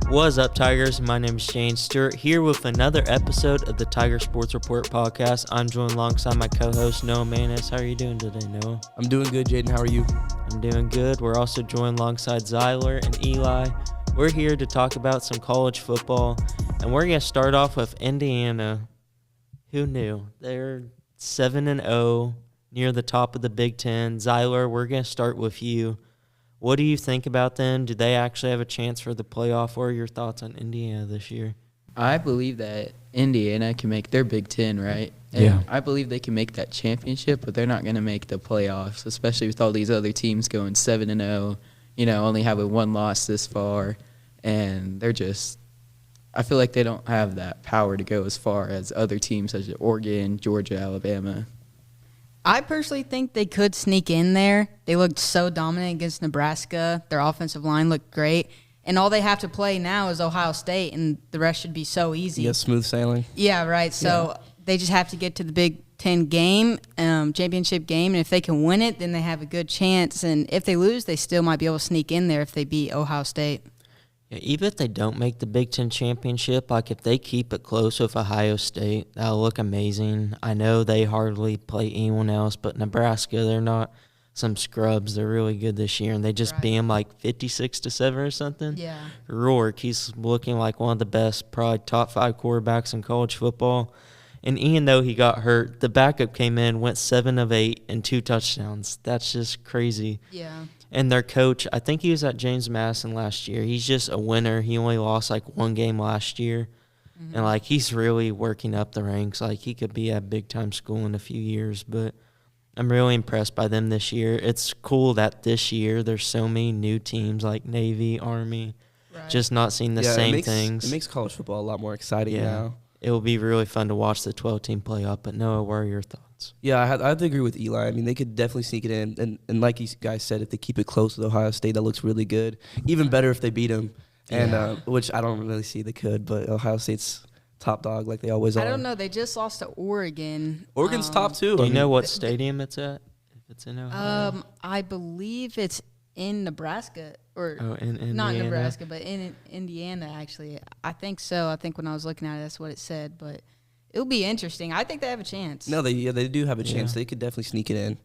What's up, Tigers? My name is Shane Stewart, here with another episode of the Tiger Sports Report podcast. I'm joined alongside my co-host, Noah Manis. How are you doing today, Noah? I'm doing good, Jayden. How are you? I'm doing good. We're also joined alongside Zyler and Eli. We're here to talk about some college football, and we're going to start off with Indiana. Who knew? They're 7-0, near the top of the Big Ten. Zyler, we're going to start with you. What do you think about them? Do they actually have a chance for the playoff? What are your thoughts on Indiana this year? I believe that Indiana can make their Big Ten, right? And Yeah. I believe they can make that championship, but they're not going to make the playoffs, especially with all these other teams going 7-0, only having one loss this far. And they're just – I feel like they don't have that power to go as far as other teams such as Oregon, Georgia, Alabama. I personally think they could sneak in there. They looked so dominant against Nebraska. Their offensive line looked great. And all they have to play now is Ohio State, and the rest should be so easy. Yeah, smooth sailing. Yeah, right. So they just have to get to the Big Ten game, championship game, and if they can win it, then they have a good chance. And if they lose, they still might be able to sneak in there if they beat Ohio State. Yeah, even if they don't make the Big Ten championship, like if they keep it close with Ohio State, that'll look amazing. I know they hardly play anyone else, but Nebraska, they're not some scrubs. They're really good this year, and they just beat them like 56-7 or something. Yeah. Rourke, he's looking like one of the best, probably top 5 quarterbacks in college football. And even though he got hurt, the backup came in, went 7 of 8 and 2 touchdowns. That's just crazy. Yeah. And their coach, I think he was at James Madison last year. He's just a winner. He only lost like one game last year. Mm-hmm. And like he's really working up the ranks. Like he could be at big time school in a few years. But I'm really impressed by them this year. It's cool that this year there's so many new teams like Navy, Army, just not seeing the same things. It makes college football a lot more exciting now. It will be really fun to watch the 12-team playoff. But Noah, what are your thoughts? Yeah, I have to agree with Eli. I mean, they could definitely sneak it in. And like you guys said, if they keep it close with Ohio State, that looks really good. Even better if they beat them, and which I don't really see they could. But Ohio State's top dog like they always are. I don't know. They just lost to Oregon. Oregon's top too. Do you know what stadium it's at? If it's in Ohio? I believe it's in Nebraska. Or in Indiana? Not Nebraska, but in Indiana, actually. I think so. I think when I was looking at it, that's what it said. But it'll be interesting. I think they have a chance. No, they do have a chance. They could definitely sneak it in.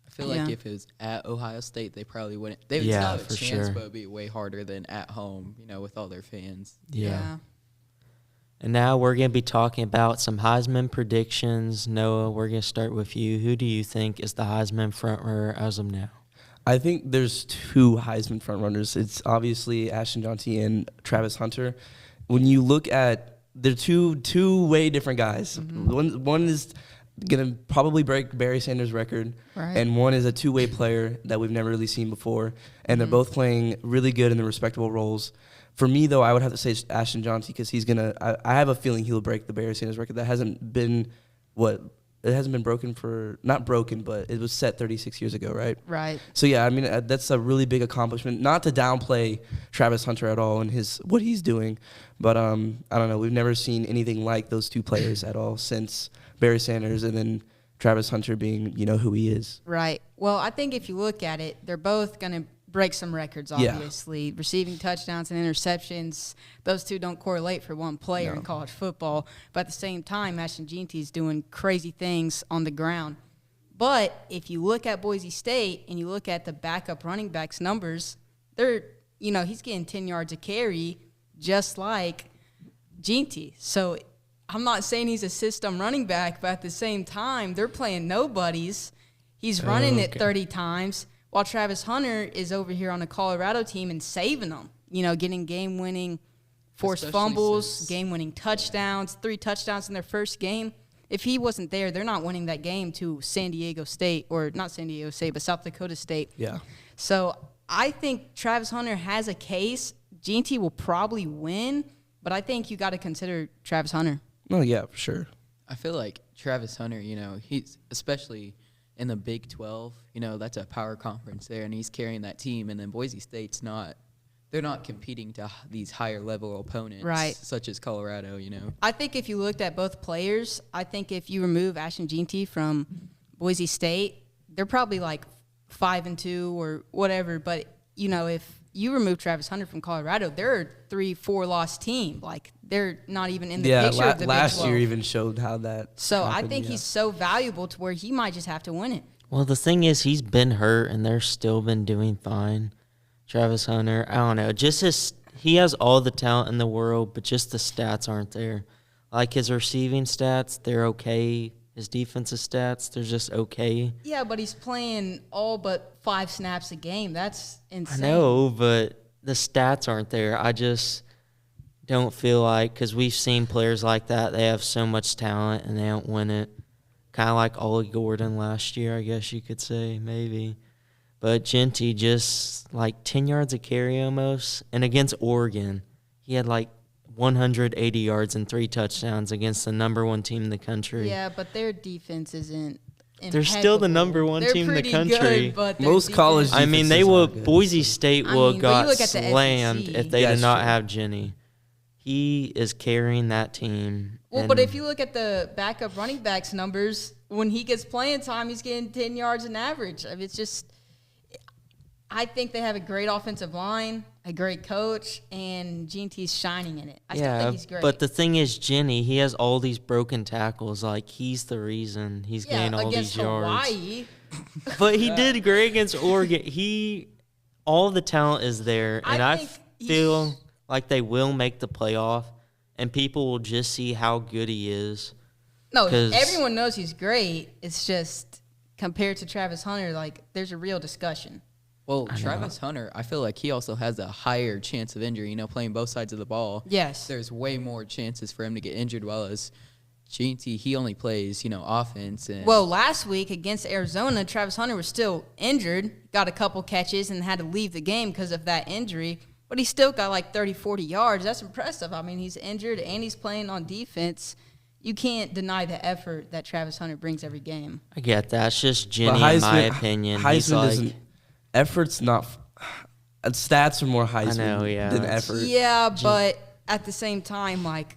I feel like if it was at Ohio State, they probably wouldn't. They would still have a chance, but it would be way harder than at home, with all their fans. Yeah. And now we're going to be talking about some Heisman predictions. Noah, we're going to start with you. Who do you think is the Heisman frontrunner as of now? I think there's 2 Heisman frontrunners. It's obviously Ashton Jeanty and Travis Hunter. When you look at, they're two way different guys. Mm-hmm. One is going to probably break Barry Sanders' record, and one is a two-way player that we've never really seen before. And they're both playing really good in their respectable roles. For me, though, I would have to say Ashton Jeanty because he's going to – I have a feeling he'll break the Barry Sanders record. That hasn't been it hasn't been broken not broken, but it was set 36 years ago, right? Right. So, yeah, I mean, that's a really big accomplishment. Not to downplay Travis Hunter at all and what he's doing, but I don't know. We've never seen anything like those 2 players at all since Barry Sanders and then Travis Hunter being, who he is. Right. Well, I think if you look at it, they're both going to break some records, obviously. Receiving touchdowns and interceptions, those 2 don't correlate for one player in college football. But at the same time, Ashton Jeanty is doing crazy things on the ground. But if you look at Boise State and you look at the backup running backs numbers, he's getting 10 yards a carry just like Jeanty. So I'm not saying he's a system running back, but at the same time, they're playing nobodies. He's running it 30 times. While Travis Hunter is over here on the Colorado team and saving them, getting game-winning forced fumbles, game-winning touchdowns, 3 touchdowns in their first game. If he wasn't there, they're not winning that game to San Diego State, or not San Diego State, but South Dakota State. Yeah. So I think Travis Hunter has a case. Jeanty will probably win, but I think you got to consider Travis Hunter. Oh, yeah, for sure. I feel like Travis Hunter, he's especially in the Big 12, that's a power conference there, and he's carrying that team. And then Boise State's not. They're not competing to these higher level opponents, right, such as Colorado. I think if you looked at both players, I think if you remove Ashton Jeanty from Boise State, they're probably like 5-2 or whatever. But if you remove Travis Hunter from Colorado, they're a 3-4 loss team. Like they're not even in the picture of the Big 12. Last year even showed how that. So happened, I think he's so valuable to where he might just have to win it. Well, the thing is, he's been hurt, and they're still been doing fine. Travis Hunter, I don't know. He has all the talent in the world, but just the stats aren't there. Like his receiving stats, they're okay. His defensive stats, they're just okay. Yeah, but he's playing all but 5 snaps a game. That's insane. I know, but the stats aren't there. I just don't feel like, because we've seen players like that, they have so much talent and they don't win it. Kind of like Ollie Gordon last year, I guess you could say, maybe. But Jeanty just like 10 yards a carry almost. And against Oregon, he had like 180 yards and 3 touchdowns against the number 1 team in the country. Yeah, but their defense isn't impeccable. They're still the number 1 team in the country. Good, but most college I mean, they will. Boise State will have got look at the slammed SEC. if they Yeah, did not true. have Jenny. He is carrying that team. Well, but if you look at the backup running backs numbers, when he gets playing time, he's getting 10 yards an average. I mean, it's just – I think they have a great offensive line, a great coach, and Jeanty's shining in it. I still think he's great. But the thing is, Jenny, he has all these broken tackles. Like, he's the reason he's getting all these yards. Hawaii. But he did great against Oregon. All the talent is there, and I feel like they will make the playoff, and people will just see how good he is. No, everyone knows he's great. It's just compared to Travis Hunter, like there's a real discussion. Well, Travis Hunter, I feel like he also has a higher chance of injury, playing both sides of the ball. Yes. There's way more chances for him to get injured, while as Jeanty, he only plays, offense. Well, last week against Arizona, Travis Hunter was still injured, got a couple catches, and had to leave the game because of that injury. But he still got like 30, 40 yards. That's impressive. I mean, he's injured, and he's playing on defense. You can't deny the effort that Travis Hunter brings every game. I get that. It's just Jenny, in my opinion. He's like, effort's not stats are more Heisman than effort. Yeah, but at the same time, like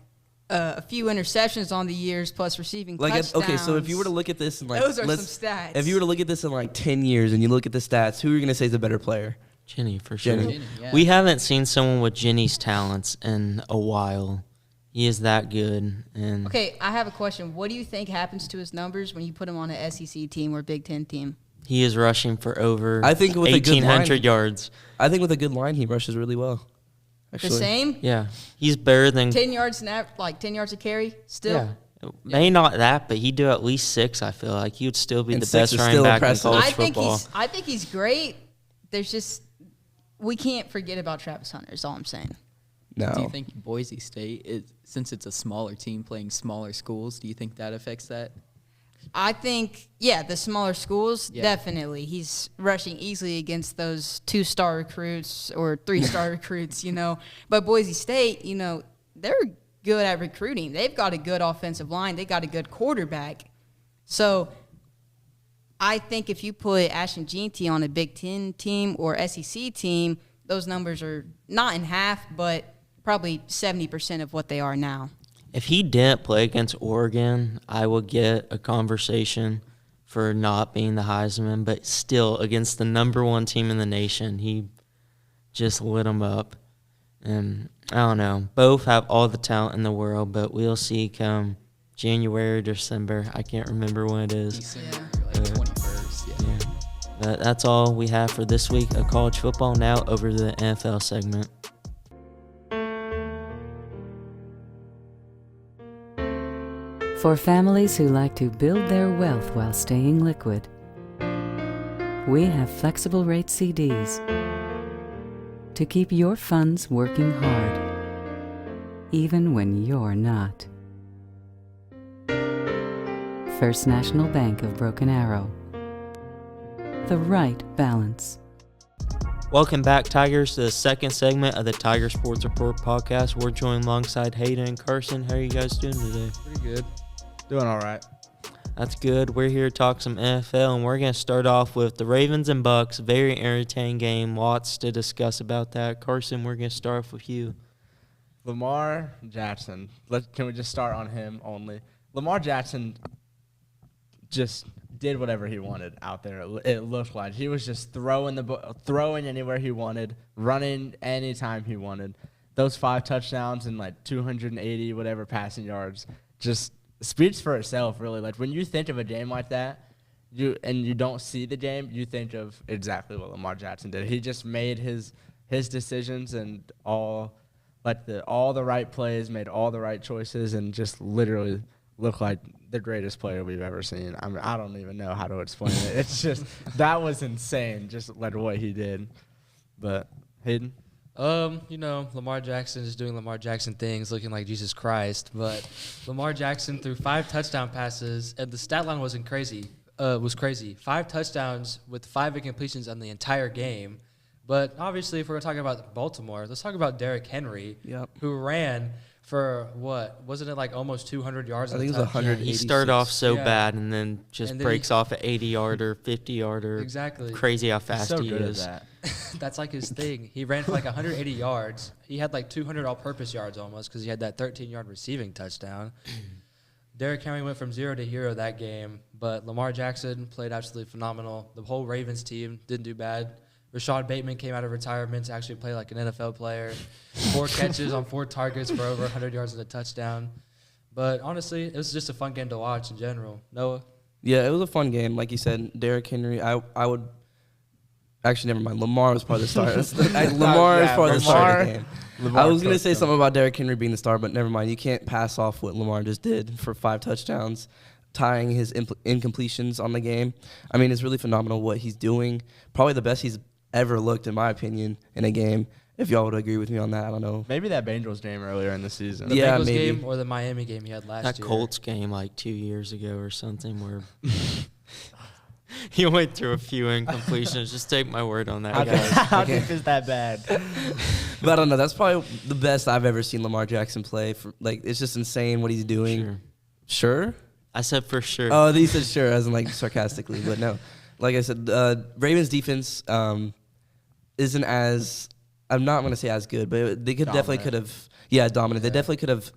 a few interceptions on the years plus receiving touchdowns. Okay, so if you were to look at this and those are some stats. If you were to look at this in like 10 years and you look at the stats, who are you going to say is a better player? Jenny, for sure. Jenny, yeah. We haven't seen someone with Jenny's talents in a while. He is that good. And okay, I have a question. What do you think happens to his numbers when you put him on an SEC team or Big Ten team? he is rushing for over I think with 1,800 yards. I think with a good line, he rushes really well. Actually. The same? Yeah, he's better than 10 yards like 10 yards a carry still? Yeah. Maybe not that, but he'd do at least 6, I feel like. He would still be And the 6 best is running still back in impressive. college I think football. I think he's great. There's just we can't forget about Travis Hunter is all I'm saying. No. Do you think Boise State, since it's a smaller team playing smaller schools, do you think that affects that? I think, the smaller schools, definitely. He's rushing easily against those 2-star recruits or 3-star recruits, But Boise State, they're good at recruiting. They've got a good offensive line. They got a good quarterback. So I think if you put Ashton Jeanty on a Big Ten team or SEC team, those numbers are not in half, but probably 70% of what they are now. If he didn't play against Oregon, I would get a conversation for not being the Heisman, but still against the number 1 team in the nation, he just lit them up. And I don't know, both have all the talent in the world, but we'll see come January or December. I can't remember when it is. December, like 21st, Yeah. But that's all we have for this week of college football. Now over to the NFL segment. For families who like to build their wealth while staying liquid, we have flexible rate CDs to keep your funds working hard, even when you're not. First National Bank of Broken Arrow. The right balance. Welcome back, Tigers, to the second segment of the Tiger Sports Report podcast. We're joined alongside Hayden and Carson. How are you guys doing today? Pretty good. Doing all right. That's good. We're here to talk some NFL, and we're going to start off with the Ravens and Bucks. Very entertaining game. Lots to discuss about that. Carson, we're going to start off with you. Lamar Jackson. Can we just start on him only? Lamar Jackson just did whatever he wanted out there. It looked like he was just throwing anywhere he wanted, running anytime he wanted. Those 5 touchdowns and like 280 whatever passing yards just speaks for itself, really. Like when you think of a game like that, you don't see the game, you think of exactly what Lamar Jackson did. He just made his decisions and all the right plays, made all the right choices, and just literally looked like the greatest player we've ever seen. I mean, I don't even know how to explain it. It's just that was insane, just like what he did. But Hayden. Lamar Jackson is doing Lamar Jackson things, looking like Jesus Christ. But Lamar Jackson threw 5 touchdown passes, and the stat line was crazy. 5 touchdowns with 5 incompletions on the entire game. But obviously, if we're talking about Baltimore, let's talk about Derrick Henry, who ran for wasn't it like almost 200 yards? I think it was 100. He started off so bad and then breaks off an 80-yarder, 50-yarder. Exactly. Crazy how fast so he good is. At that. That's like his thing. He ran for like 180 yards. He had like 200 all-purpose yards almost because he had that 13-yard receiving touchdown. Derrick Henry went from 0 to hero that game, but Lamar Jackson played absolutely phenomenal. The whole Ravens team didn't do bad. Rashad Bateman came out of retirement to actually play like an NFL player. 4 catches on 4 targets for over 100 yards and a touchdown. But honestly, it was just a fun game to watch in general. Noah? Yeah, it was a fun game. Like you said, Derrick Henry, I would – actually, never mind. Lamar was part of the start. Lamar is part of the start of the game. I was going to say something about Derrick Henry being the star, but never mind. You can't pass off what Lamar just did for 5 touchdowns, tying his incompletions on the game. I mean, it's really phenomenal what he's doing. Probably the best he's ever looked, in my opinion, in a game. If y'all would agree with me on that, I don't know. Maybe that Bengals game earlier in the season. The Yeah, Bengals maybe. game or the Miami game he had last year. That Colts game like 2 years ago or something where he went through a few incompletions. Just take my word on that, guys. How deep is that bad? But I don't know. That's probably the best I've ever seen Lamar Jackson play. It's just insane what he's doing. Sure? I said for sure. Oh, he said sure, as in like sarcastically. But no. Like I said, Ravens defense isn't as – I'm not going to say as good, but they definitely could have – dominant. They definitely could have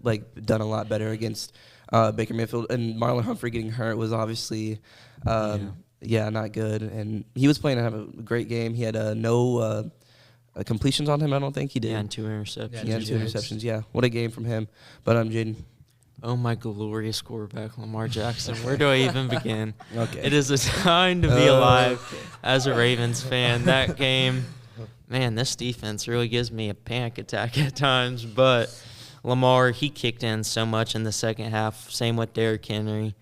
done a lot better against Baker Mayfield. And Marlon Humphrey getting hurt was obviously not good. And he was playing to have a great game. He had no completions on him, I don't think. He did. Yeah, and 2 interceptions. Yeah, 2 interceptions. Yeah, what a game from him. But Jayden. Oh, my glorious quarterback, Lamar Jackson. Where do I even begin? Okay. It is a time to be alive as a Ravens fan. That game, man, this defense really gives me a panic attack at times. But Lamar, he kicked in so much in the second half. Same with Derrick Henry.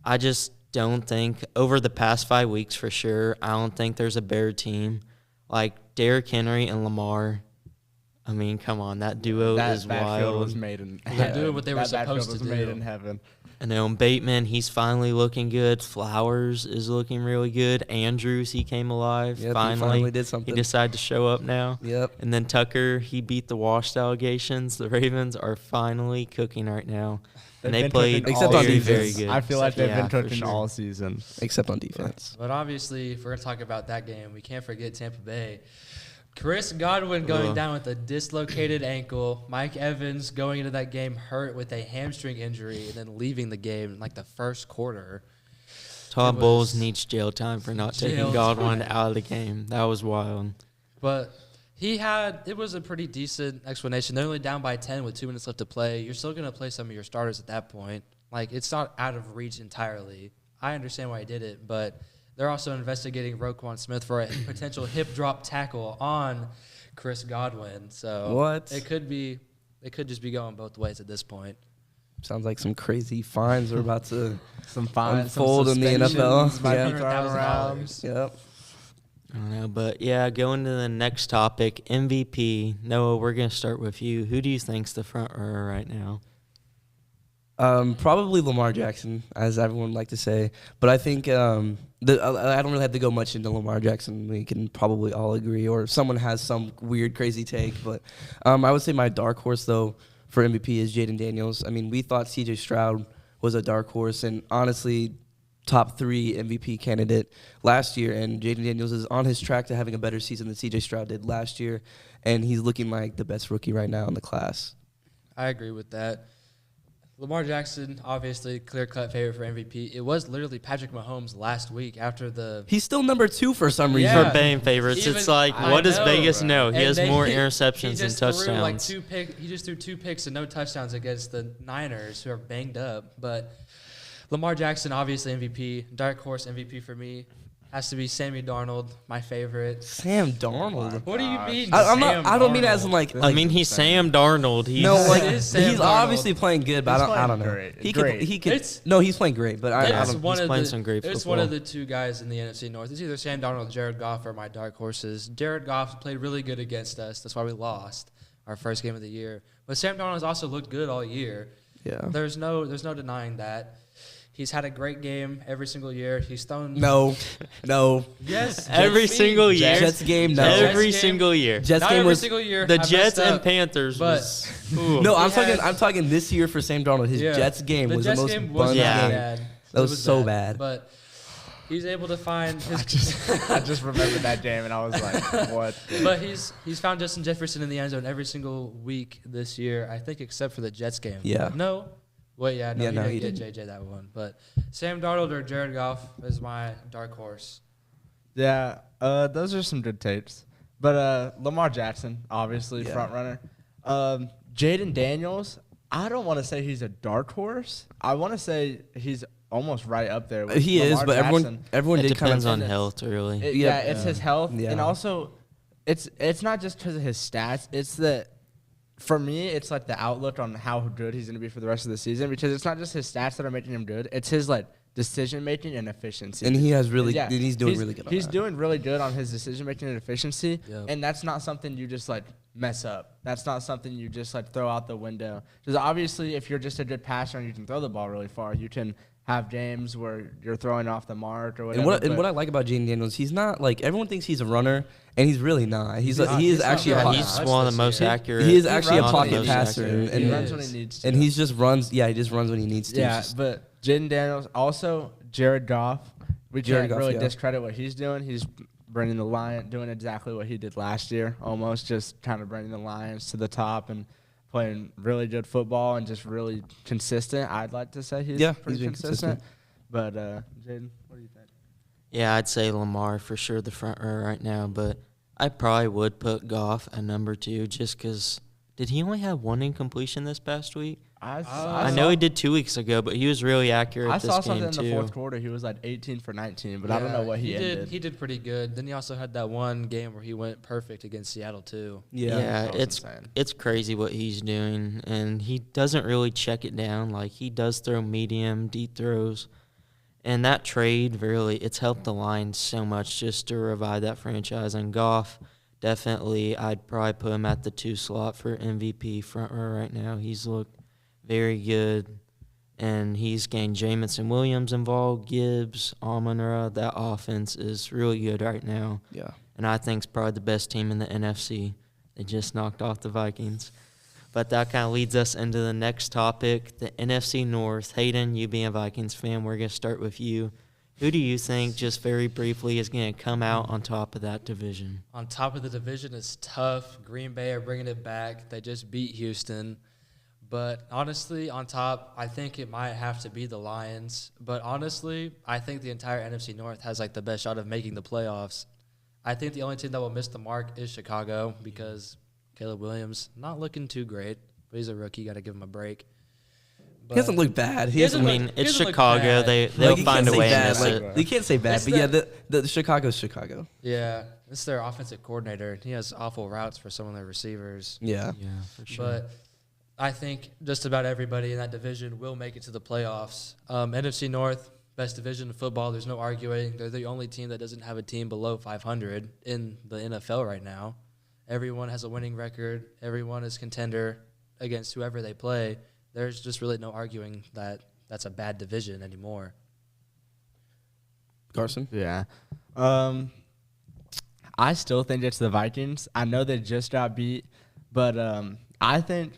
I just don't think, over the past 5 weeks for sure, I don't think there's a better team like Derrick Henry and Lamar. I mean, come on, that duo is wild. Was made in They're doing what they were supposed to was made do. in heaven. And then Bateman, he's finally looking good. Flowers is looking really good. Andrews, he came alive. Yep, finally. he finally did something. He decided to show up now. Yep. And then Tucker, he beat the washed allegations. The Ravens are finally cooking right now. And they played Except on very, defense. very good. I feel like they've been for cooking sure. all season. Except on defense. But obviously, if we're going to talk about that game, we can't forget Tampa Bay. Chris Godwin going down with a dislocated ankle. Mike Evans going into that game hurt with a hamstring injury and then leaving the game in like the first quarter. Todd It Bowles was needs jail time for not taking jail Godwin time. out of the game. That was wild. But it was a pretty decent explanation. They're only down by 10 with 2 minutes left to play. You're still going to play some of your starters at that point. Like, it's not out of reach entirely. I understand why he did it, but they're also investigating Roquan Smith for a potential hip drop tackle on Chris Godwin. So What? It could just be going both ways at this point. Sounds like some crazy fines are about to Some fines, unfold in the NFL. Might Yeah. be thrown around. $100,000. Yep. I don't know, but yeah, going to the next topic, MVP. Noah, we're going to start with you. Who do you think's the front runner right now? Probably Lamar Jackson, as everyone would like to say. But I think I don't really have to go much into Lamar Jackson. We can probably all agree, or someone has some weird, crazy take. But I would say my dark horse, though, for MVP is Jayden Daniels. I mean, we thought C.J. Stroud was a dark horse, and honestly, top 3 MVP candidate last year, and Jayden Daniels is on his track to having a better season than C.J. Stroud did last year, and he's looking like the best rookie right now in the class. I agree with that. Lamar Jackson, obviously, clear-cut favorite for MVP. It was literally Patrick Mahomes last week after the... He's still number 2 for some reason. Yeah. For betting favorites, it's like, I what does know, Vegas bro. know? He And has more interceptions than touchdowns. He just threw 2 picks and no touchdowns against the Niners, who are banged up. But Lamar Jackson, obviously MVP. Dark horse MVP for me. Has to be Sammy Darnold, my favorite. Sam Darnold. What do you mean? I don't mean it as in like I mean, he's Sam Darnold. He's, no, like It is Sam he's Darnold. obviously playing good, but He's I don't playing know. great. He Great. could. He could. It's- No, he's playing great, but I It's don't. one he's of playing the, some great It's one football. of the 2 guys in the NFC North. It's either Sam Darnold or Jared Goff are my dark horses. Jared Goff played really good against us. That's why we lost our first game of the year. But Sam Darnold has also looked good all year. Yeah. There's no denying that. He's had a great game every single year. He's thrown No. Yes, every Jets single beat year. Jets game. No. Jets Every game- single year. Jets Not game every was. single year. The I Jets messed and up. Panthers but- was. Ooh. No, I'm He talking. had- I'm talking this year for Sam Darnold. His Yeah. Jets game The was Jets the most game was fun Yeah. game. bad. That It was so bad. But he's able to find his. I just remembered that game, and I was like, what? But he's found Justin Jefferson in the end zone every single week this year, I think, except for the Jets game. Yeah. No. Wait, yeah, no, Yeah, he no, didn't he get didn't. JJ that one. But Sam Darnold or Jared Goff is my dark horse. Yeah, those are some good takes. But Lamar Jackson, obviously, Yeah. front runner. Jayden Daniels, I don't want to say he's a dark horse. I want to say he's almost right up there with He is, Lamar but Jackson. everyone It did kind depends of. on health, really. Yeah, it's his health, Yeah. and also it's not just because of his stats. It's the for me, it's like the outlook on how good he's going to be for the rest of the season, because it's not just his stats that are making him good. It's his like decision making and efficiency. And he has really. Yeah, He's doing really good. On He's that. doing really good on his decision making and efficiency, Yep. and that's not something you just like mess up. That's not something you just like throw out the window. Because obviously, if you're just a good passer and you can throw the ball really far, you can have games where you're throwing off the mark or whatever. And what I like about Jayden Daniels, he's not like everyone thinks he's a runner, and he's really not. He is he's not actually good. a Yeah, pocket. he's That's one of the this most year. accurate. He is actually a runs pocket when he's passer, accurate. and he He runs is. when he needs to. and he's just runs. Yeah, he just runs when he needs to. Yeah, Just- but Jayden Daniels, also Jared Goff. We Jared can't Goff, really yeah. discredit what he's doing. He's bringing the Lions, doing exactly what he did last year, almost just kind of bringing the Lions to the top and playing really good football and just really consistent. I'd like to say he's Yeah, pretty he's been consistent. But Jayden, what do you think? Yeah, I'd say Lamar for sure, the front row right now. But I probably would put Goff at number 2 just because. Did he only have 1 incompletion this past week? I know he did 2 weeks ago, but he was really accurate I this saw game something in the too. fourth quarter. He was like 18 for 19, but I don't know what he ended. did. He did pretty good. Then he also had that one game where he went perfect against Seattle too. Yeah, that was it's insane. it's crazy what he's doing, and he doesn't really check it down. Like, he does throw medium, deep throws, and that trade really it's helped the Lions so much just to revive that franchise. And Goff, definitely, I'd probably put him at the 2 slot for MVP front row right now. He's looked very good, and he's gained Jamison Williams involved, Gibbs, Almonra. That offense is really good right now. yeah. And I think it's probably the best team in the NFC. They just knocked off the Vikings. But that kind of leads us into the next topic, the NFC North. Hayden, you being a Vikings fan, we're going to start with you. Who do you think, just very briefly, is going to come out on top of that division? On top of the division is tough. Green Bay are bringing it back. They just beat Houston. But honestly, on top, I think it might have to be the Lions. But honestly, I think the entire NFC North has like the best shot of making the playoffs. I think the only team that will miss the mark is Chicago because Caleb Williams not looking too great, but he's a rookie. Got to give him a break. He doesn't look bad. He He hasn't. I doesn't mean, look- it's he doesn't look Chicago. bad. They'll Like, you find a can't say way to bad. miss Like, it. you can't say bad, It's but yeah, the Chicago's Chicago. Yeah, it's their offensive coordinator. He has awful routes for some of their receivers. Yeah. Yeah, for sure. But I think just about everybody in that division will make it to the playoffs. NFC North, best division in football. There's no arguing. They're the only team that doesn't have a team below 500 in the NFL right now. Everyone has a winning record. Everyone is contender against whoever they play. There's just really no arguing that that's a bad division anymore. Carson. Yeah. I still think it's the Vikings. I know they just got beat, but I think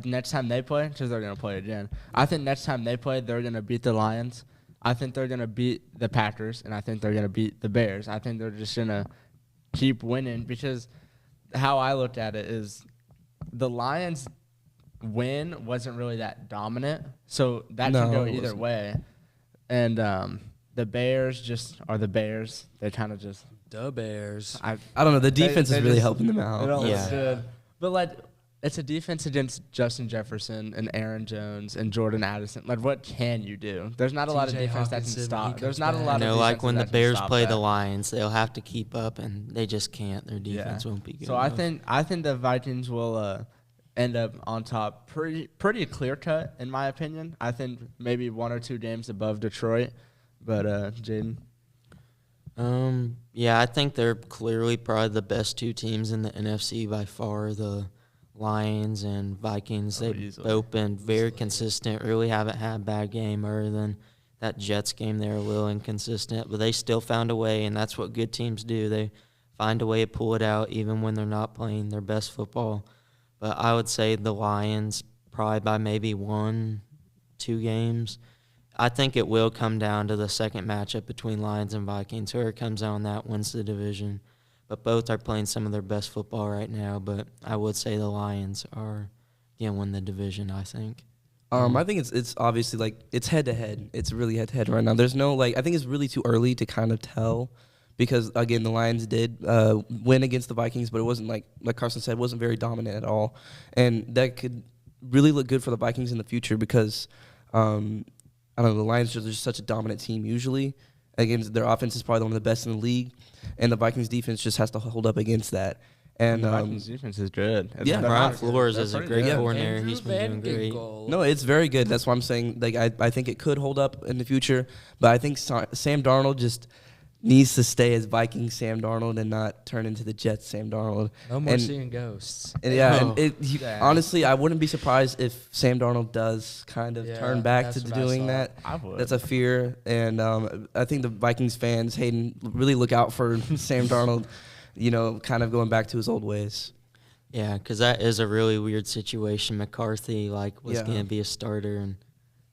next time they play, because they're going to play again, I think next time they play, they're going to beat the Lions. I think they're going to beat the Packers, and I think they're going to beat the Bears. I think they're just going to keep winning because how I looked at it is the Lions' win wasn't really that dominant, so that can go either way. And the Bears just are the Bears. They kind of just The Bears. I don't know. The defense is really just- helping them they out. don't Yeah. look good. But like, it's a defense against Justin Jefferson and Aaron Jones and Jordan Addison. Like, what can you do? There's not a lot of TJ defense that can Hawkinson, stop. he There's comes not a back. lot of like defenses when the that can Bears stop play that. the Lions, they'll have to keep up, and they just can't. Their defense Yeah. won't be good So enough. I think the Vikings will end up on top, pretty clear cut in my opinion. I think maybe 1 or 2 games above Detroit, but Jayden. Yeah, I think they're clearly probably the best 2 teams in the NFC by far. The Lions and Vikings, they've easily. both been very consistent. Really haven't had a bad game other than that Jets game. They were a little inconsistent, but they still found a way, and that's what good teams do. They find a way to pull it out even when they're not playing their best football. But I would say the Lions probably by maybe 1-2 games. I think it will come down to the second matchup between Lions and Vikings. Whoever comes out on that wins the division. But both are playing some of their best football right now. But I would say the Lions are going to win the division, I think. I think it's obviously like it's head to head. It's really head to head right now. There's no I think it's really too early to kind of tell because again the Lions did win against the Vikings, but it wasn't like Carson said, it wasn't very dominant at all, and that could really look good for the Vikings in the future because I don't know, the Lions are just such a dominant team usually. Again, their offense is probably one of the best in the league, and the Vikings defense just has to hold up against that. And the Vikings defense is good. Yeah, Brian Flores They're is a pretty great good. coordinator. Andrew He's been doing great. Van no, it's very good. That's why I'm saying I think it could hold up in the future. But I think Sam Darnold just needs to stay as Vikings Sam Darnold and not turn into the Jets Sam Darnold. No more And- seeing ghosts. And yeah, Oh. honestly, I wouldn't be surprised if Sam Darnold does kind of Yeah, turn back that's to what I doing saw. that. I would. That's a fear, and I think the Vikings fans, Hayden, really look out for Sam Darnold. Kind of going back to his old ways. Yeah, because that is a really weird situation. McCarthy was Yeah. going to be a starter, and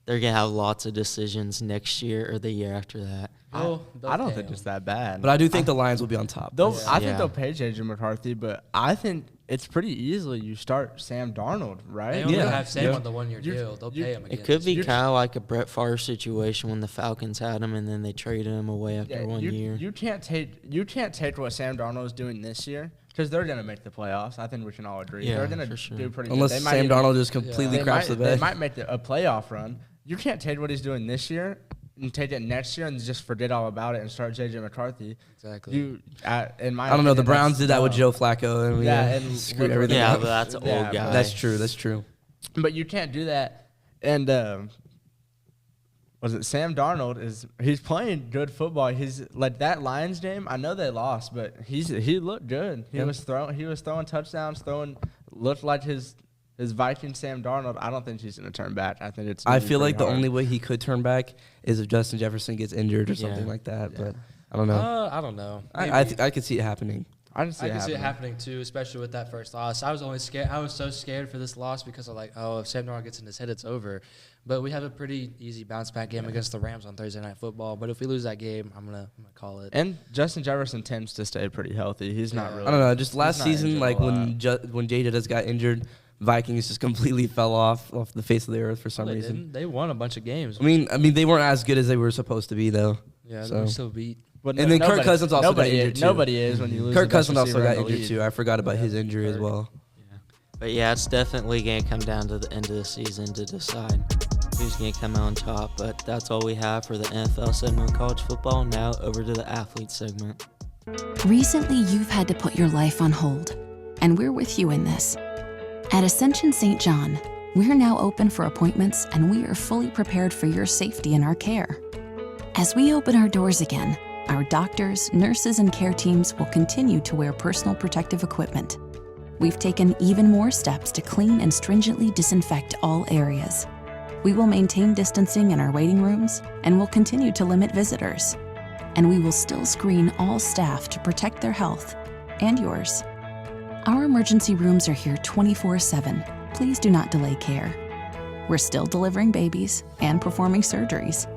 they're going to have lots of decisions next year or the year after that. They'll I don't pay think him. it's that bad. But I do think the Lions will be on top. They'll, Yeah. I think Yeah. they'll pay J.J. McCarthy, but I think it's pretty easily you start Sam Darnold, right? They only Yeah. have Sam Yeah. on the 1-year You- deal. They'll you- pay him again. It could this be year. kind of like a Brett Favre situation when the Falcons had him and then they traded him away after Yeah, 1 year. You can't take what Sam Darnold is doing this year because they're gonna make the playoffs. I think we can all agree. Yeah, they're gonna for sure. do pretty Unless good. They might Sam even- Darnold just completely Yeah. craps the They bed. might make a playoff run. You can't take what he's doing this year and take it next year and just forget all about it and start J.J. McCarthy. Exactly. In my I don't know. The opinion, Browns that's did that with dumb. Joe Flacco, and and screwed look everything Yeah, up. but that's an Yeah, old guy. That's true. That's true. But you can't do that. And was it Sam Darnold? He's playing good football. He's like that Lions game. I know they lost, but he looked good. He Yeah. was throwing touchdowns. Looked like his Viking Sam Darnold. I don't think he's gonna turn back. I think it's. I gonna be feel like pretty the hard. only way he could turn back is if Justin Jefferson gets injured or something Yeah. like that. Yeah. But I don't know. I don't know. I could see it happening. I can see I it can see it happening. happening too, especially with that first loss. I was only scared. I was so scared for this loss because I'm like, oh, if Sam Darnold gets in his head, it's over. But we have a pretty easy bounce back game against the Rams on Thursday Night Football. But if we lose that game, I'm gonna call it. And Justin Jefferson tends to stay pretty healthy. He's not Yeah. really. I don't know. Just he's last not season, injured like a lot. when Jay just got injured, Vikings just completely fell off the face of the earth for some they reason. didn't. They won a bunch of games. I mean, they weren't as good as they were supposed to be, though. Yeah, they so- were still beat. But and then Kirk nobody- Cousins also got nobody injured, is, too. Nobody is when you lose. Kirk the best Cousins also receiver got in the injured league. too. I forgot about Yeah, his injury as Kirk. well. But yeah, it's definitely going to come down to the end of the season to decide who's going to come out on top. But that's all we have for the NFL segment of college football. Now over to the athlete segment. Recently, you've had to put your life on hold, and we're with you in this. At Ascension St. John, we're now open for appointments, and we are fully prepared for your safety and our care. As we open our doors again, our doctors, nurses, and care teams will continue to wear personal protective equipment. We've taken even more steps to clean and stringently disinfect all areas. We will maintain distancing in our waiting rooms, and will continue to limit visitors. And we will still screen all staff to protect their health and yours. Our emergency rooms are here 24/7. Please do not delay care. We're still delivering babies and performing surgeries.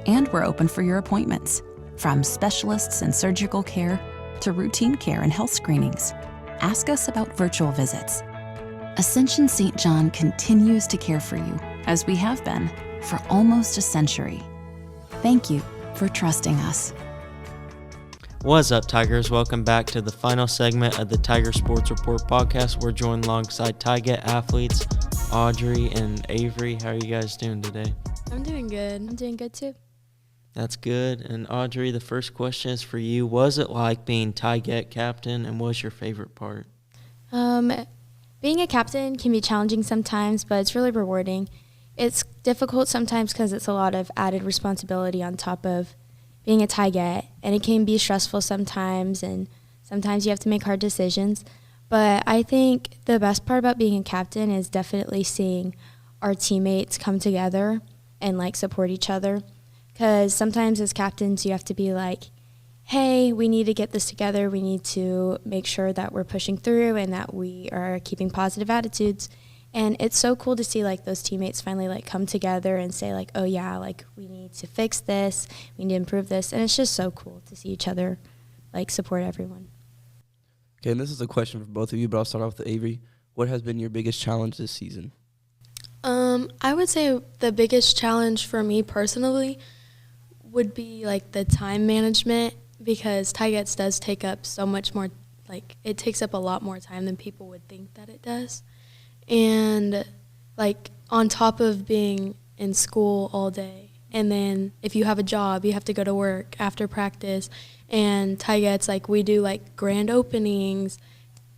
And we're open for your appointments, from specialists in surgical care to routine care and health screenings. Ask us about virtual visits. Ascension St. John continues to care for you, as we have been for almost a century. Thank you for trusting us. What's up, Tigers? Welcome back to the final segment of the Tiger Sports Report podcast. We're joined alongside Tigette athletes Audrey and Avery. How are you guys doing today? I'm doing good. I'm doing good too. That's good. And Audrey, the first question is for you. What was it like being Tigette captain, and what was your favorite part? Being a captain can be challenging sometimes, but it's really rewarding. It's difficult sometimes because it's a lot of added responsibility on top of being a Tigette, and it can be stressful sometimes, and sometimes you have to make hard decisions. But I think the best part about being a captain is definitely seeing our teammates come together and, like, support each other. Because sometimes as captains you have to be like, hey, we need to get this together. We need to make sure that we're pushing through and that we are keeping positive attitudes. And it's so cool to see, like, those teammates finally, like, come together and say, like, oh, yeah, like, we need to fix this. We need to improve this. And it's just so cool to see each other, like, support everyone. Okay, and this is a question for both of you, but I'll start off with Avery. What has been your biggest challenge this season? I would say the biggest challenge for me personally would be, like, the time management, because Tigettes does take up so much more, like, it takes up a lot more time than people would think that it does. And, like, on top of being in school all day, and then if you have a job, you have to go to work after practice. And Tigettes, like, we do, like, grand openings,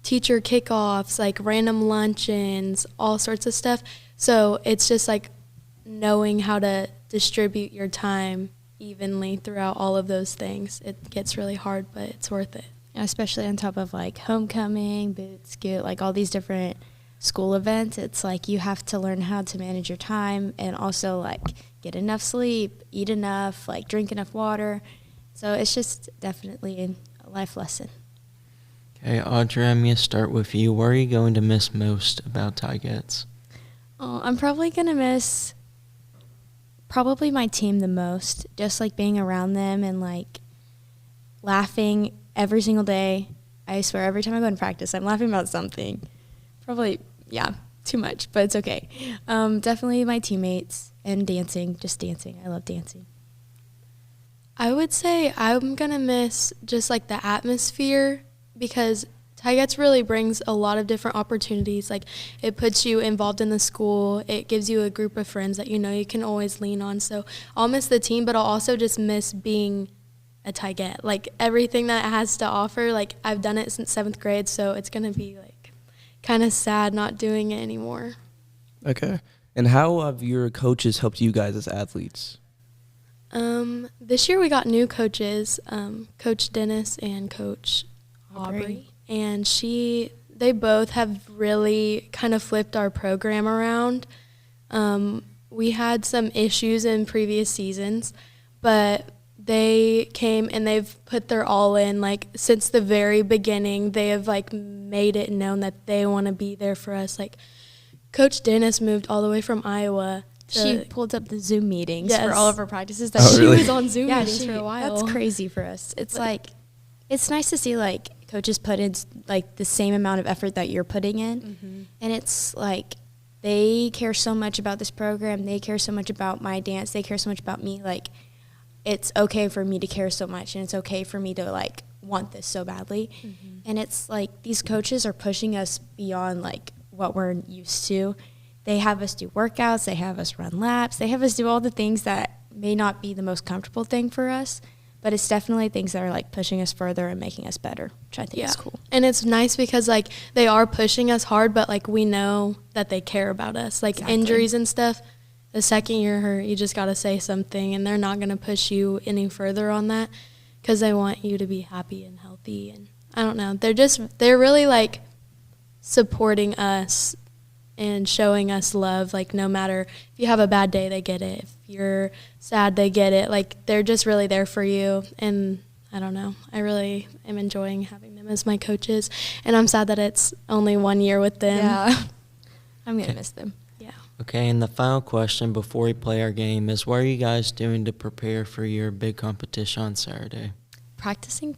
teacher kickoffs, like, random luncheons, all sorts of stuff. So it's just, like, knowing how to distribute your time evenly throughout all of those things. It gets really hard, but it's worth it. Especially on top of, like, homecoming, boot scoot, like, all these different school events. It's like you have to learn how to manage your time and also, like, get enough sleep, eat enough, like, drink enough water. So it's just definitely a life lesson. Okay, Audrey, I'm going to start with you. What are you going to miss most about Tigettes? I'm probably going to miss probably my team the most, just, like, being around them and, like, laughing every single day. I swear every time I go in practice, I'm laughing about something. Probably, yeah, too much, but it's okay. Definitely my teammates and dancing, just dancing. I love dancing. I would say I'm going to miss just, like, the atmosphere, because Tigettes really brings a lot of different opportunities. Like, it puts you involved in the school. It gives you a group of friends that you know you can always lean on. So I'll miss the team, but I'll also just miss being a Tigette. Like, everything that it has to offer, like, I've done it since 7th grade, so it's going to be, like, kind of sad not doing it anymore. Okay. And how have your coaches helped you guys as athletes? This year we got new coaches, Coach Dennis and Coach Aubrey. And they both have really kind of flipped our program around. We had some issues in previous seasons, but they came and they've put their all in. Like, since the very beginning, they have, like, made it known that they want to be there for us. Like, Coach Dennis moved all the way from Iowa. She pulled up the Zoom meetings Yes. for all of her practices. She was on Zoom meetings for a while. That's crazy for us. It's like, it's nice to see, like, coaches put in, like, the same amount of effort that you're putting in. Mm-hmm. And it's like, they care so much about this program. They care so much about my dance. They care so much about me. Like, it's okay for me to care so much, and it's okay for me to, like, want this so badly. Mm-hmm. And it's like, these coaches are pushing us beyond, like, what we're used to. They have us do workouts. They have us run laps. They have us do all the things that may not be the most comfortable thing for us, but it's definitely things that are, like, pushing us further and making us better, which I think is cool. And it's nice because, like, they are pushing us hard, but, like, we know that they care about us. Like, injuries and stuff, the second you're hurt, you just got to say something, and they're not going to push you any further on that because they want you to be happy and healthy. And I don't know. They're really, like, supporting us and showing us love. Like, no matter if you have a bad day, they get it. If you're sad, they get it. Like, they're just really there for you. And I don't know. I really am enjoying having them as my coaches. And I'm sad that it's only 1 year with them. Yeah. I'm going to miss them. Yeah. Okay, and the final question before we play our game is, what are you guys doing to prepare for your big competition on Saturday? Practicing.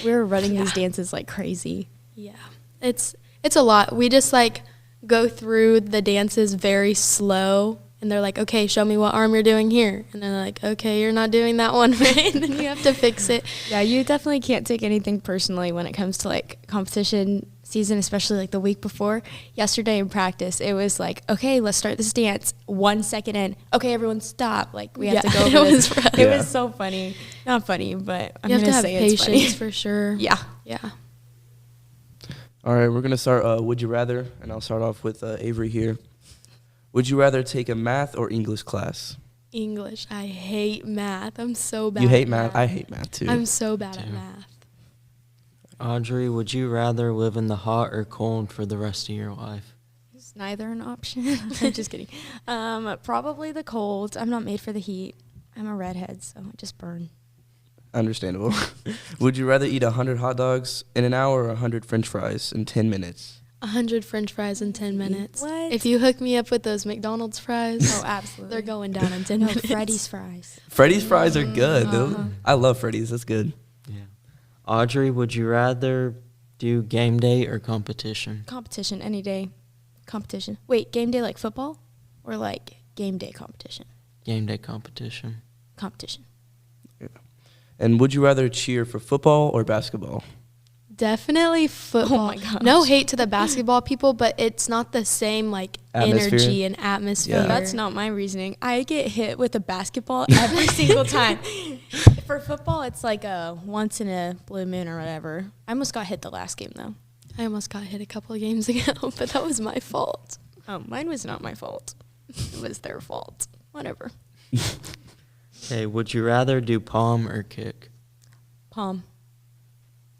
We're running these dances like crazy. Yeah, it's a lot. We just like go through the dances very slow, and they're like, okay, show me what arm you're doing here, and then they're like, okay, you're not doing that one right, and then you have to fix it. Yeah, you definitely can't take anything personally when it comes to like competition season, especially like the week before. Yesterday in practice, it was like, okay, let's start this dance. 1 second in, okay, everyone stop. Like we have to go over this. It was so funny. Not funny, but I'm you have gonna to have say it's funny. patience for sure. Yeah. All right, we're going to start Would You Rather, and I'll start off with Avery here. Would you rather take a math or English class? English. I hate math. I'm so bad. You hate at math? I hate math, too. I'm so bad at math. Audrey, would you rather live in the hot or cold for the rest of your life? It's neither an option. I'm just kidding. Probably the cold. I'm not made for the heat. I'm a redhead, so I just burn. Understandable. Would you rather eat 100 hot dogs in an hour or 100 French fries in 10 minutes? 100 French fries in 10 minutes. What? If you hook me up with those McDonald's fries, Oh, absolutely. they're going down in 10 No, minutes. Freddy's fries. Freddy's fries are good. I love Freddy's. That's good. Yeah. Audrey, would you rather do game day or competition? Competition any day. Competition. Wait, game day like football or like game day competition? Game day competition. Competition. And would you rather cheer for football or basketball? Definitely football. Oh my gosh. No hate to the basketball people, but it's not the same like Atmosphere? energy and atmosphere. Yeah. That's not my reasoning. I get hit with a basketball every single time. For football, it's like a once in a blue moon or whatever. I almost got hit the last game, though. I almost got hit a couple of games ago, but that was my fault. Oh, mine was not my fault. It was their fault. Whatever. Okay, would you rather do palm or kick? Palm.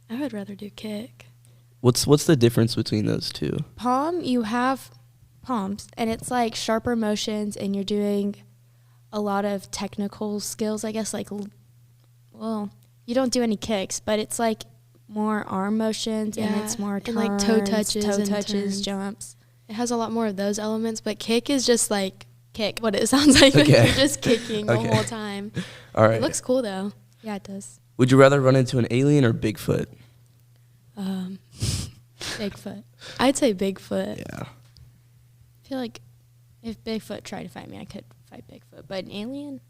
I would rather do kick. What's the difference between those two? Palm, you have palms, and it's like sharper motions, and you're doing a lot of technical skills, I guess. Like, well, you don't do any kicks, but it's like more arm motions, and Yeah, it's more and turns, like toe touches and turns. jumps. It has a lot more of those elements, but kick is just like kick. What it sounds like. Okay. You're just kicking the Okay. whole time. All right. It looks cool though. Yeah, it does. Would you rather run into an alien or Bigfoot? Bigfoot. I'd say Bigfoot. Yeah. I feel like if Bigfoot tried to fight me, I could fight Bigfoot. But an alien,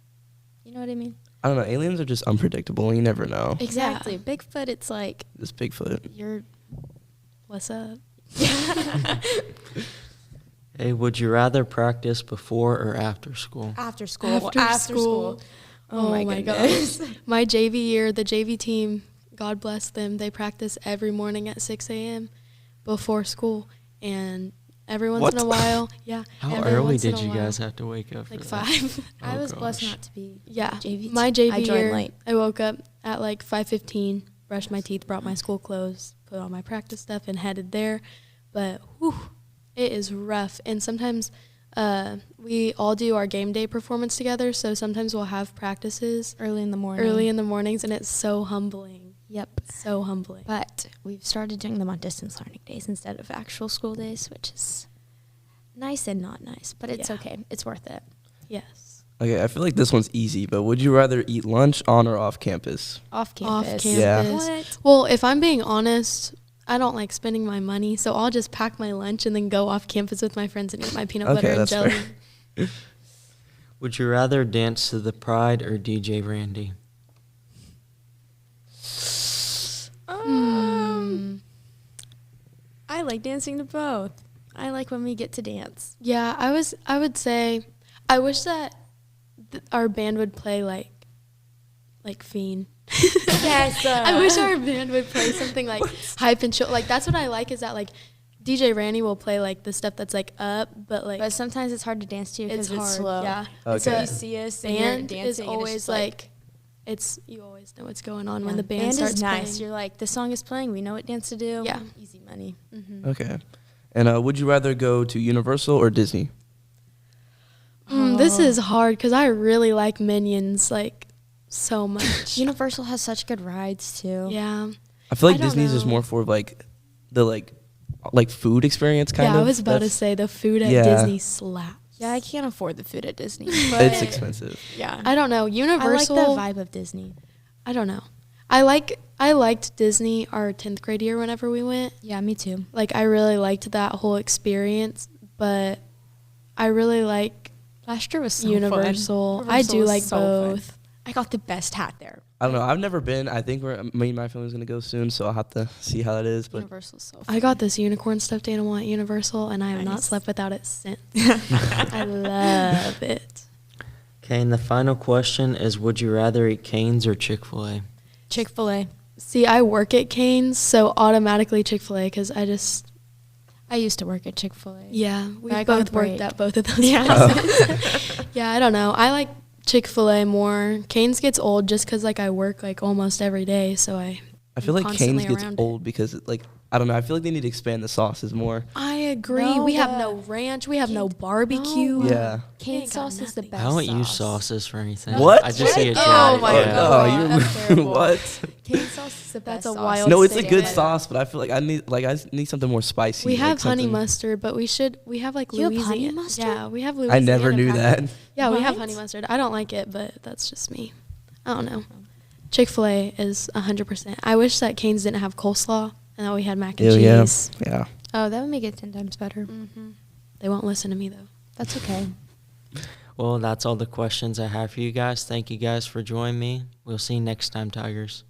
you know what I mean? I don't know. Aliens are just unpredictable. You never know. Exactly. Bigfoot, it's like This Bigfoot. you're. What's up? Hey, would you rather practice before or after school? After school. After school. Oh, my gosh. goodness. My JV year, the JV team, God bless them, they practice every morning at 6 a.m. before school. And every once in a while, yeah. How every early once in did a you while, guys have to wake up? Like for that? 5. I Oh, was blessed gosh. not to be. Yeah. JV My team. JV I joined year, late. I woke up at like 5:15, brushed my teeth, brought my school clothes, put on my practice stuff, and headed there. But whew, it is rough. And sometimes we all do our game day performance together, so sometimes we'll have practices Early in the morning. early in the mornings, and it's so humbling. Yep. So humbling. But we've started doing them on distance learning days instead of actual school days, which is nice and not nice. But it's Yeah. okay. It's worth it. Yes. Okay, I feel like this one's easy, but would you rather eat lunch on or off campus? Off Off campus. campus. Yeah. What? Well, if I'm being honest, I don't like spending my money, so I'll just pack my lunch and then go off campus with my friends and eat my peanut butter Okay, and that's jelly. fair. Would you rather dance to the Pride or DJ Randy? I like dancing to both. I like when we get to dance. Yeah, I would say I wish that our band would play like Fiend. Yes. I wish our band would play something like hype and chill. Like that's what I like is that like DJ Randy will play like the stuff that's like up, but like But sometimes it's hard to dance to it's because it's hard. slow. Yeah. Okay. So You see us and you're band dancing. is and it's always just like it's you always know what's going on when the band band starts is nice. playing. You're like, the song is playing. We know what dance to do. Yeah. Easy money. Okay. And would you rather go to Universal or Disney? This is hard because I really like Minions like so much. Universal has such good rides too. Yeah. I feel like I don't Disney's is know. more for like the like like food experience kind of. Yeah, I was about to That's- say the food at Yeah. Disney slaps. Yeah, I can't afford the food at Disney. But It's expensive. Yeah. I don't know. I like Universal. the vibe of Disney. I don't know. I liked Disney our 10th grade year whenever we went. Yeah, me too. Like I really liked that whole experience, but I really like Last year was so Universal. fun. I do was like so fun. both. I got the best hat there. I don't know. I've never been. I think me and my family's gonna go soon, so I'll have to see how it is. But Universal's so fun. I got this unicorn stuffed animal at Universal, and I have not Nice. slept without it since. I love it. Okay, and the final question is, would you rather eat Cane's or Chick-fil-A? Chick-fil-A. See, I work at Cane's, so automatically Chick-fil-A because I used to work at Chick-fil-A. yeah, we I got a both worked break. at both of those. Yeah. places. Yeah, I don't know. I like Chick-fil-A more. Cane's gets old just because like I work like almost every day, so I feel like constantly Cane's gets around it. old because like I don't know. I feel like they need to expand the sauces more. I agree. No, we have the- no ranch. We have no barbecue. Yeah. Cane ain't got sauce is the nothing. best. I don't use sauce. sauces for anything. What? I just eat it. Oh dry. my Yeah. God. That's Oh, terrible. what? Cane sauce is the best. That's a sauce. wild No, it's a statement. good sauce, but I feel like I need something more spicy. We like have honey something- mustard, but we have like You have Louisiana. honey mustard? Yeah, we have I Louisiana. never knew packet. that. Yeah, we have What? honey mustard. I don't like it, but that's just me. I don't know. Chick-fil-A is 100%. I wish that Cane's didn't have coleslaw and that we had mac and Ew, yeah. cheese. Yeah. Oh, that would make it 10 times better. They won't listen to me though. That's okay. Well, that's all the questions I have for you guys. Thank you guys for joining me. We'll see you next time, Tigers.